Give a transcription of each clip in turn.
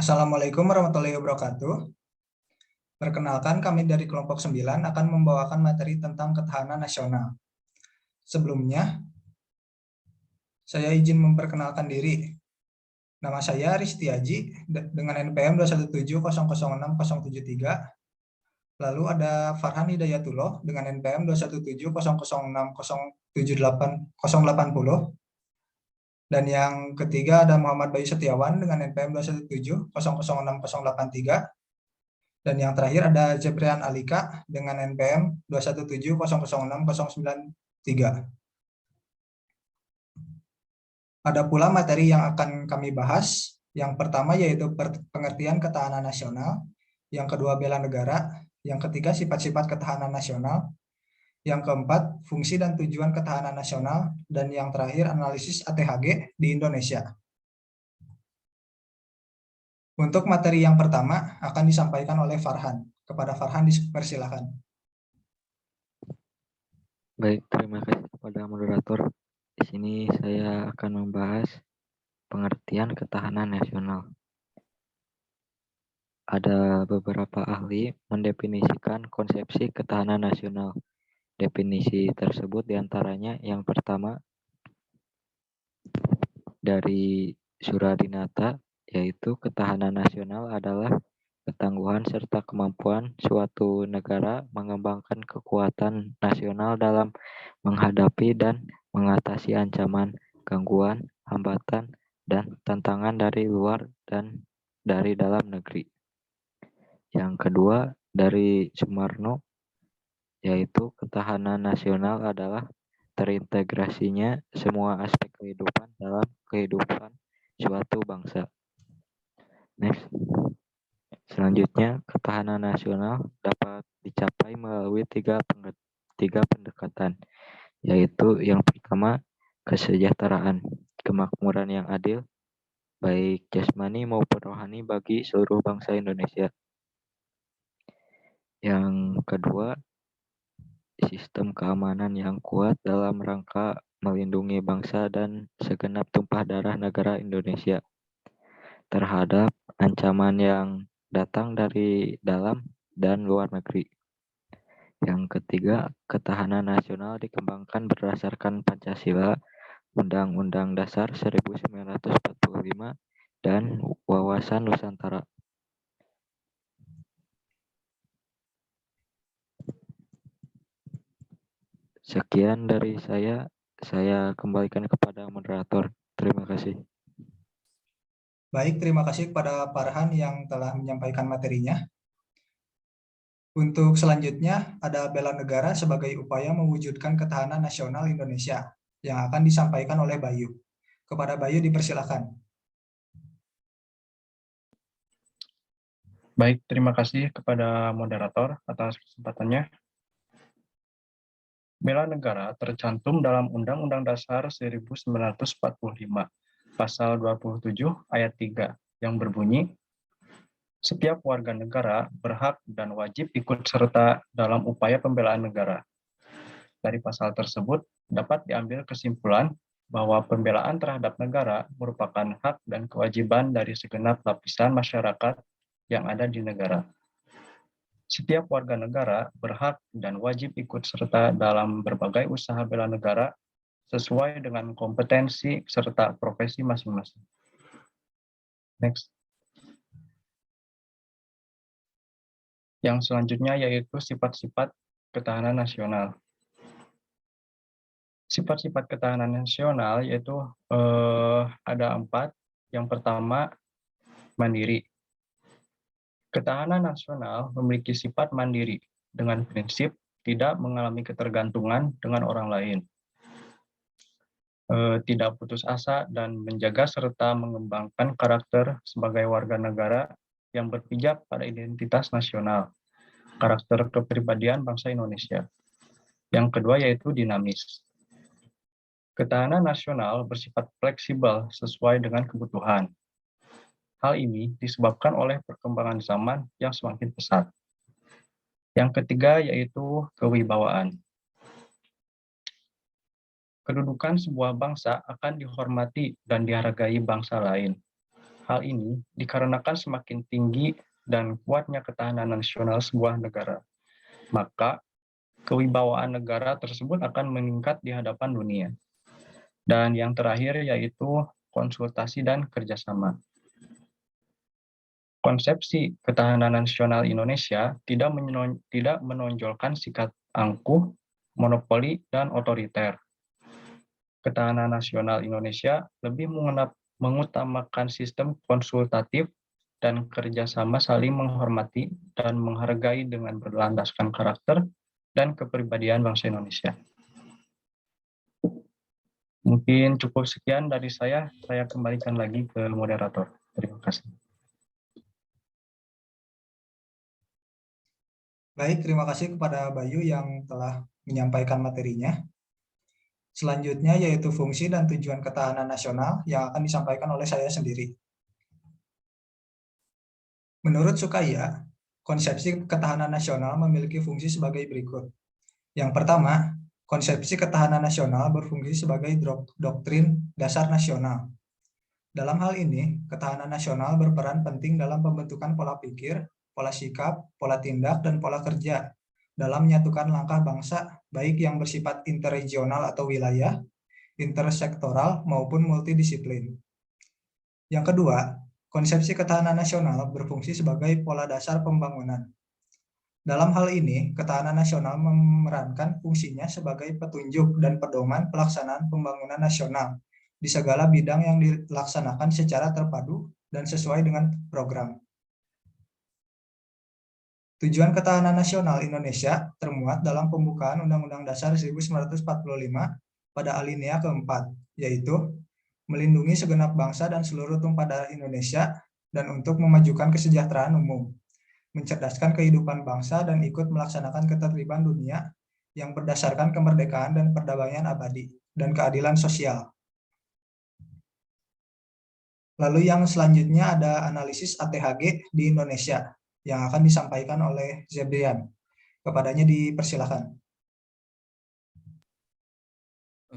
Assalamualaikum warahmatullahi wabarakatuh. Perkenalkan, kami dari kelompok 9 akan membawakan materi tentang ketahanan nasional. Sebelumnya, saya izin memperkenalkan diri. Nama saya Risti Aji dengan NPM 217006073. Lalu ada Farhan Hidayatullah dengan NPM 21700607880. Dan yang ketiga ada Muhammad Bayu Setiawan dengan NPM 217006063. Dan yang terakhir ada Jebrian Alika dengan NPM 217006093. Ada pula materi yang akan kami bahas. Yang pertama yaitu pengertian ketahanan nasional, yang kedua bela negara, yang ketiga sifat-sifat ketahanan nasional, yang keempat fungsi dan tujuan ketahanan nasional, dan yang terakhir analisis ATHG di Indonesia. Untuk materi yang pertama akan disampaikan oleh Farhan. Kepada Farhan dipersilakan. Baik, terima kasih kepada moderator. Di sini saya akan membahas pengertian ketahanan nasional. Ada beberapa ahli mendefinisikan konsepsi ketahanan nasional. Definisi tersebut diantaranya yang pertama dari Suradinata, yaitu ketahanan nasional adalah ketangguhan serta kemampuan suatu negara mengembangkan kekuatan nasional dalam menghadapi dan mengatasi ancaman, gangguan, hambatan, dan tantangan dari luar dan dari dalam negeri. Yang kedua, dari Sumarno, yaitu ketahanan nasional adalah terintegrasinya semua aspek kehidupan dalam kehidupan suatu bangsa. Next. Selanjutnya, ketahanan nasional dapat dicapai melalui tiga pendekatan, yaitu yang pertama, kesejahteraan, kemakmuran yang adil, baik jasmani maupun rohani bagi seluruh bangsa Indonesia. Yang kedua, sistem keamanan yang kuat dalam rangka melindungi bangsa dan segenap tumpah darah negara Indonesia terhadap ancaman yang datang dari dalam dan luar negeri. Yang ketiga, ketahanan nasional dikembangkan berdasarkan Pancasila, Undang-Undang Dasar 1945, dan wawasan Nusantara. Sekian dari saya kembalikan kepada moderator. Terima kasih. Baik, terima kasih kepada Farhan yang telah menyampaikan materinya. Untuk selanjutnya, ada bela negara sebagai upaya mewujudkan ketahanan nasional Indonesia yang akan disampaikan oleh Bayu. Kepada Bayu dipersilakan. Baik, terima kasih kepada moderator atas kesempatannya. Bela negara tercantum dalam Undang-Undang Dasar 1945, Pasal 27 ayat 3, yang berbunyi, setiap warga negara berhak dan wajib ikut serta dalam upaya pembelaan negara. Dari pasal tersebut dapat diambil kesimpulan bahwa pembelaan terhadap negara merupakan hak dan kewajiban dari segenap lapisan masyarakat yang ada di negara. Setiap warga negara berhak dan wajib ikut serta dalam berbagai usaha bela negara sesuai dengan kompetensi serta profesi masing-masing. Next. Yang selanjutnya yaitu sifat-sifat ketahanan nasional. Sifat-sifat ketahanan nasional yaitu ada 4. Yang pertama, mandiri. Ketahanan nasional memiliki sifat mandiri dengan prinsip tidak mengalami ketergantungan dengan orang lain, tidak putus asa, dan menjaga serta mengembangkan karakter sebagai warga negara yang berpijak pada identitas nasional, karakter kepribadian bangsa Indonesia. Yang kedua yaitu dinamis. Ketahanan nasional bersifat fleksibel sesuai dengan kebutuhan. Hal ini disebabkan oleh perkembangan zaman yang semakin pesat. Yang ketiga yaitu kewibawaan. Kedudukan sebuah bangsa akan dihormati dan dihargai bangsa lain. Hal ini dikarenakan semakin tinggi dan kuatnya ketahanan nasional sebuah negara, maka kewibawaan negara tersebut akan meningkat di hadapan dunia. Dan yang terakhir yaitu konsultasi dan kerjasama. Konsepsi ketahanan nasional Indonesia tidak menonjolkan sikap angkuh, monopoli, dan otoriter. Ketahanan nasional Indonesia lebih mengutamakan sistem konsultatif dan kerjasama saling menghormati dan menghargai dengan berlandaskan karakter dan kepribadian bangsa Indonesia. Mungkin cukup sekian dari saya kembalikan lagi ke moderator. Terima kasih. Baik, terima kasih kepada Bayu yang telah menyampaikan materinya. Selanjutnya yaitu fungsi dan tujuan ketahanan nasional yang akan disampaikan oleh saya sendiri. Menurut Sukaya, konsepsi ketahanan nasional memiliki fungsi sebagai berikut. Yang pertama, konsepsi ketahanan nasional berfungsi sebagai doktrin dasar nasional. Dalam hal ini, ketahanan nasional berperan penting dalam pembentukan pola pikir, pola sikap, pola tindak, dan pola kerja dalam menyatukan langkah bangsa, baik yang bersifat interregional atau wilayah, intersektoral, maupun multidisiplin. Yang kedua, konsepsi ketahanan nasional berfungsi sebagai pola dasar pembangunan. Dalam hal ini, ketahanan nasional memerankan fungsinya sebagai petunjuk dan pedoman pelaksanaan pembangunan nasional di segala bidang yang dilaksanakan secara terpadu dan sesuai dengan program. Tujuan ketahanan nasional Indonesia termuat dalam pembukaan Undang-Undang Dasar 1945 pada alinea keempat, yaitu melindungi segenap bangsa dan seluruh tumpah darah Indonesia dan untuk memajukan kesejahteraan umum, mencerdaskan kehidupan bangsa dan ikut melaksanakan ketertiban dunia yang berdasarkan kemerdekaan dan perdamaian abadi dan keadilan sosial. Lalu yang selanjutnya ada analisis ATHG di Indonesia yang akan disampaikan oleh Zebrian. Kepadanya dipersilakan.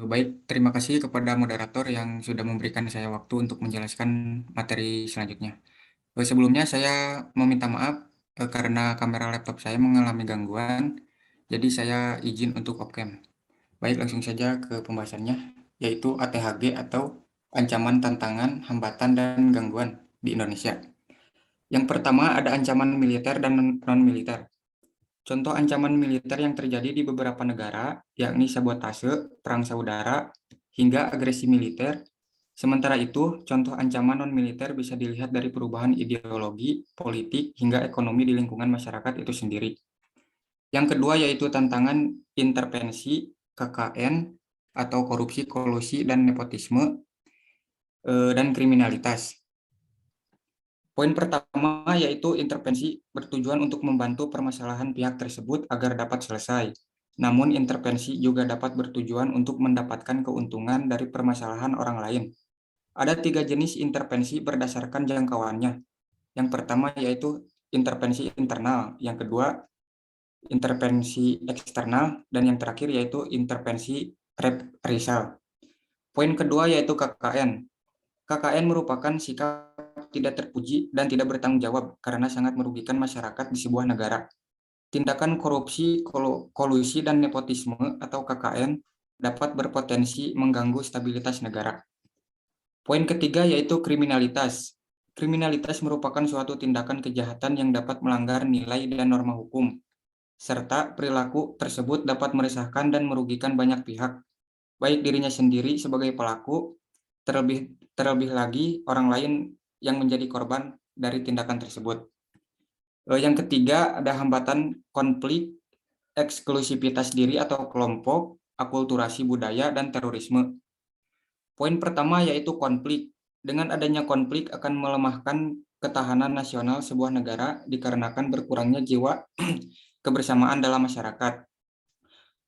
Baik, terima kasih kepada moderator yang sudah memberikan saya waktu untuk menjelaskan materi selanjutnya. Sebelumnya saya meminta maaf karena kamera laptop saya mengalami gangguan, jadi saya izin untuk off-cam. Baik, langsung saja ke pembahasannya, yaitu ATHG atau Ancaman, Tantangan, Hambatan, dan Gangguan di Indonesia. Yang pertama ada ancaman militer dan non-militer. Contoh ancaman militer yang terjadi di beberapa negara, yakni sabotase, perang saudara, hingga agresi militer. Sementara itu, contoh ancaman non-militer bisa dilihat dari perubahan ideologi, politik, hingga ekonomi di lingkungan masyarakat itu sendiri. Yang kedua yaitu tantangan intervensi, KKN, atau korupsi, kolusi, dan nepotisme, dan kriminalitas. Poin pertama yaitu intervensi bertujuan untuk membantu permasalahan pihak tersebut agar dapat selesai. Namun intervensi juga dapat bertujuan untuk mendapatkan keuntungan dari permasalahan orang lain. Ada 3 jenis intervensi berdasarkan jangkauannya. Yang pertama yaitu intervensi internal, yang kedua intervensi eksternal, dan yang terakhir yaitu intervensi reprisal. Poin kedua yaitu KKN. KKN merupakan sikap tidak terpuji dan tidak bertanggung jawab karena sangat merugikan masyarakat di sebuah negara. Tindakan korupsi, kolusi, dan nepotisme atau KKN dapat berpotensi mengganggu stabilitas negara. Poin ketiga yaitu kriminalitas. Kriminalitas merupakan suatu tindakan kejahatan yang dapat melanggar nilai dan norma hukum, serta perilaku tersebut dapat meresahkan dan merugikan banyak pihak, baik dirinya sendiri sebagai pelaku, terlebih lagi orang lain yang menjadi korban dari tindakan tersebut. Yang ketiga ada hambatan konflik, eksklusivitas diri atau kelompok, akulturasi budaya, dan terorisme. Poin pertama yaitu konflik. Dengan adanya konflik akan melemahkan ketahanan nasional sebuah negara dikarenakan berkurangnya jiwa kebersamaan dalam masyarakat.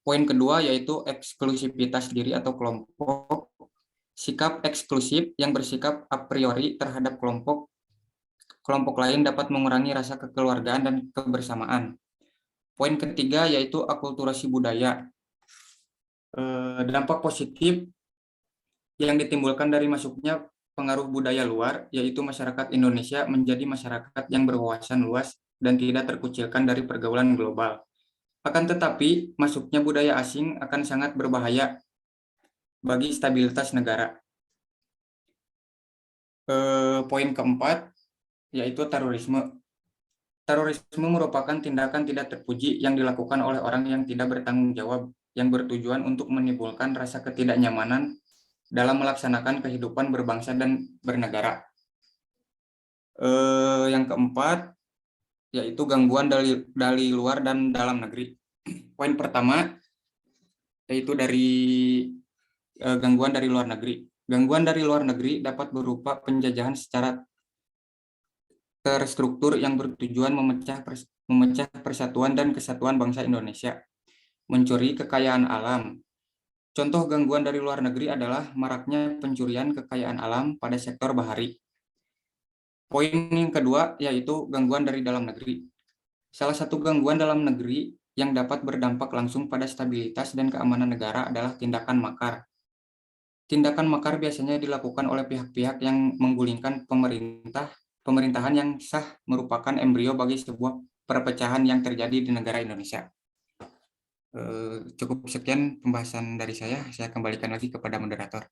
Poin kedua yaitu eksklusivitas diri atau kelompok. Sikap eksklusif yang bersikap a priori terhadap kelompok lain dapat mengurangi rasa kekeluargaan dan kebersamaan. Poin ketiga yaitu akulturasi budaya. Dampak positif yang ditimbulkan dari masuknya pengaruh budaya luar, yaitu masyarakat Indonesia menjadi masyarakat yang berwawasan luas dan tidak terkucilkan dari pergaulan global. Akan tetapi, masuknya budaya asing akan sangat berbahaya bagi stabilitas negara. Poin keempat, yaitu terorisme. Terorisme merupakan tindakan tidak terpuji yang dilakukan oleh orang yang tidak bertanggung jawab, yang bertujuan untuk menimbulkan rasa ketidaknyamanan dalam melaksanakan kehidupan berbangsa dan bernegara. Yang keempat, yaitu gangguan dari luar dan dalam negeri. Poin pertama, yaitu dari gangguan dari luar negeri. Gangguan dari luar negeri dapat berupa penjajahan secara terstruktur yang bertujuan memecah persatuan dan kesatuan bangsa Indonesia, mencuri kekayaan alam. Contoh gangguan dari luar negeri adalah maraknya pencurian kekayaan alam pada sektor bahari. Poin yang kedua yaitu gangguan dari dalam negeri. Salah satu gangguan dalam negeri yang dapat berdampak langsung pada stabilitas dan keamanan negara adalah tindakan makar. Tindakan makar biasanya dilakukan oleh pihak-pihak yang menggulingkan pemerintahan yang sah, merupakan embrio bagi sebuah perpecahan yang terjadi di negara Indonesia. Cukup sekian pembahasan dari saya kembalikan lagi kepada moderator.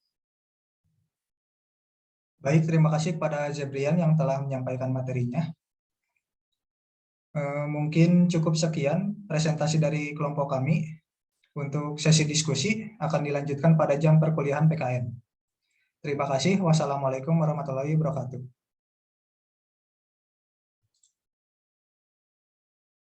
Baik, terima kasih kepada Zebrian yang telah menyampaikan materinya. Mungkin cukup sekian presentasi dari kelompok kami. Untuk sesi diskusi akan dilanjutkan pada jam perkuliahan PKN. Terima kasih. Wassalamualaikum warahmatullahi wabarakatuh.